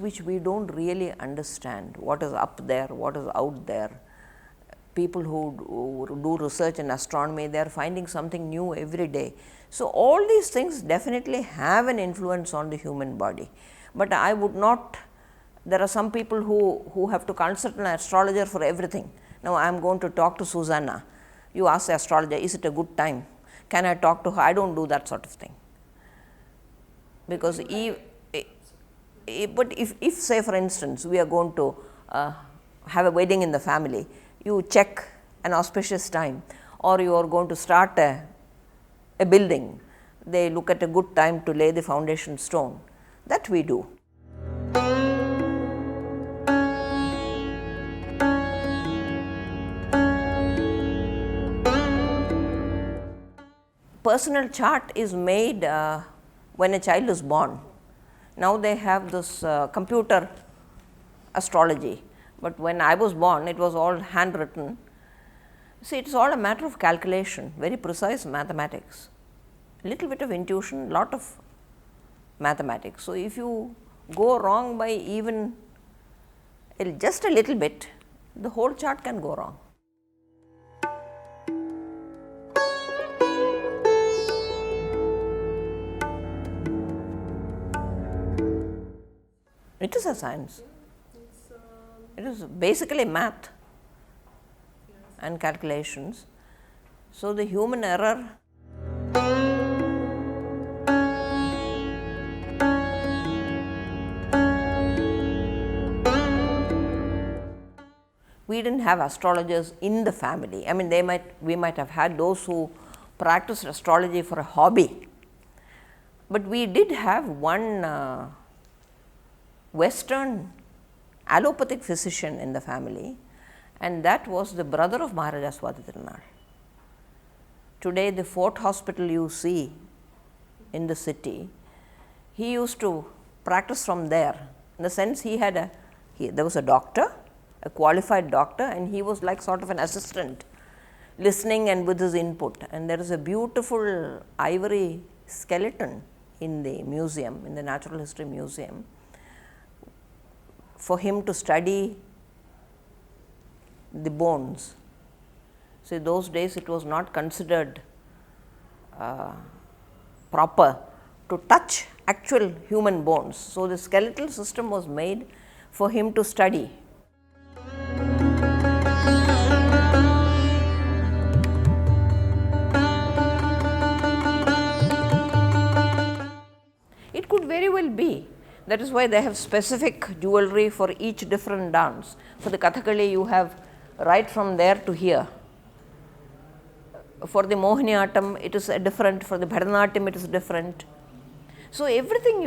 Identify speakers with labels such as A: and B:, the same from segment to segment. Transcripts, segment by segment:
A: which we don't really understand, what is up there, what is out there. People who do research in astronomy, they are finding something new every day. So, all these things definitely have an influence on the human body, but I would not, there are some people who have to consult an astrologer for everything. Now, I am going to talk to Zuzana, you ask the astrologer, is it a good time? Can I talk to her? I do not do that sort of thing, because but if say for instance, we are going to have a wedding in the family, you check an auspicious time, or you are going to start a building, they look at a good time to lay the foundation stone, that we do. Personal chart is made when a child is born. Now they have this computer astrology, but when I was born it was all handwritten. See, it is all a matter of calculation, very precise mathematics, little bit of intuition, lot of mathematics. So, if you go wrong by even just a little bit, the whole chart can go wrong. It is a science. It is basically math and calculations. So, the human error we did not have astrologers in the family. I mean, we might have had those who practiced astrology for a hobby, but we did have one Western allopathic physician in the family, and that was the brother of Maharaja Swadhitirunal. Today, the Fort Hospital you see in the city, he used to practice from there, in the sense he had there was a doctor, a qualified doctor, and he was like sort of an assistant, listening and with his input. And there is a beautiful ivory skeleton in the museum, in the Natural History Museum, for him to study the bones. So, those days it was not considered proper to touch actual human bones. So, the skeletal system was made for him to study. It could very well be. That is why they have specific jewelry for each different dance. For the Kathakali, you have right from there to here. For the Mohiniyattam, it is different. For the Bharatanatyam, it is different. So, everything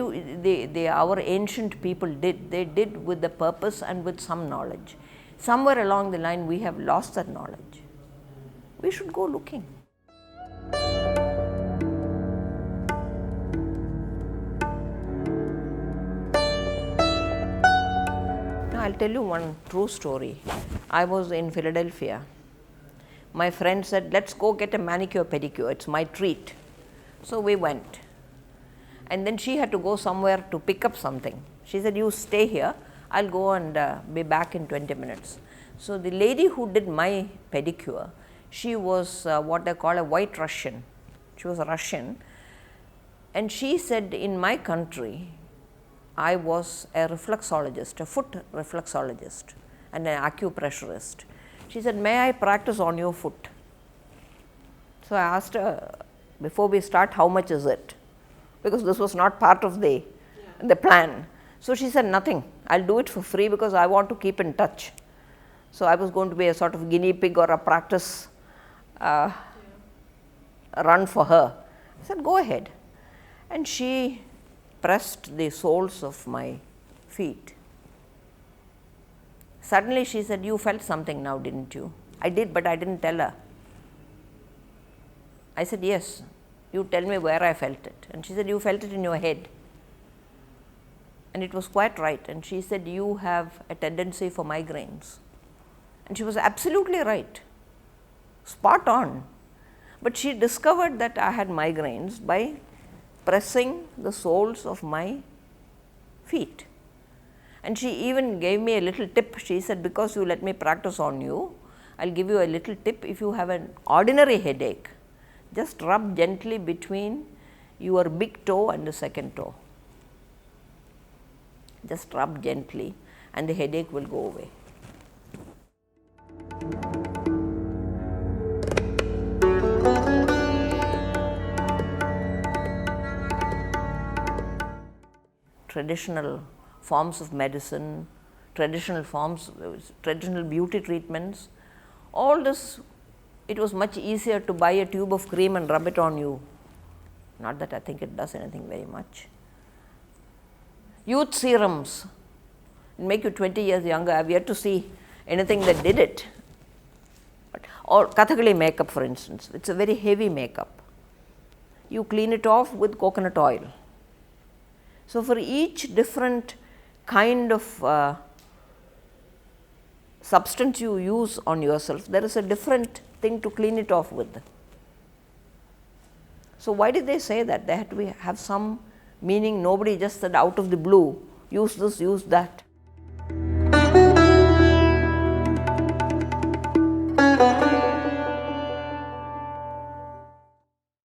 A: our ancient people did, they did with the purpose and with some knowledge. Somewhere along the line, we have lost that knowledge. We should go looking. I will tell you one true story. I was in Philadelphia. My friend said, let us go get a manicure pedicure, it is my treat. So, we went, and then she had to go somewhere to pick up something. She said, you stay here, I will go and be back in 20 minutes. So, the lady who did my pedicure, she was what they call a white Russian. She was a Russian, and she said, in my country, I was a reflexologist, a foot reflexologist and an acupressurist. She said, may I practice on your foot? So, I asked her, before we start, how much is it? Because this was not part of the plan. So, she said, nothing, I will do it for free because I want to keep in touch. So, I was going to be a sort of guinea pig or a practice run for her. I said, go ahead. And she pressed the soles of my feet. Suddenly she said, you felt something now, didn't you? I did, but I didn't tell her. I said, yes, you tell me where I felt it. And she said, you felt it in your head. And it was quite right. And she said, you have a tendency for migraines. And she was absolutely right, spot on. But she discovered that I had migraines by pressing the soles of my feet. And she even gave me a little tip. She said, because you let me practice on you, I will give you a little tip. If you have an ordinary headache, just rub gently between your big toe and the second toe. Just rub gently and the headache will go away. Traditional forms of medicine, traditional beauty treatments, all this, it was much easier to buy a tube of cream and rub it on you. Not that I think it does anything very much. Youth serums make you 20 years younger. I have yet to see anything that did it. Or Kathakali makeup, for instance, it's a very heavy makeup. You clean it off with coconut oil. So, for each different kind of substance you use on yourself, there is a different thing to clean it off with. So, why did they say that? They had to have some meaning. Nobody just said out of the blue, use this, use that.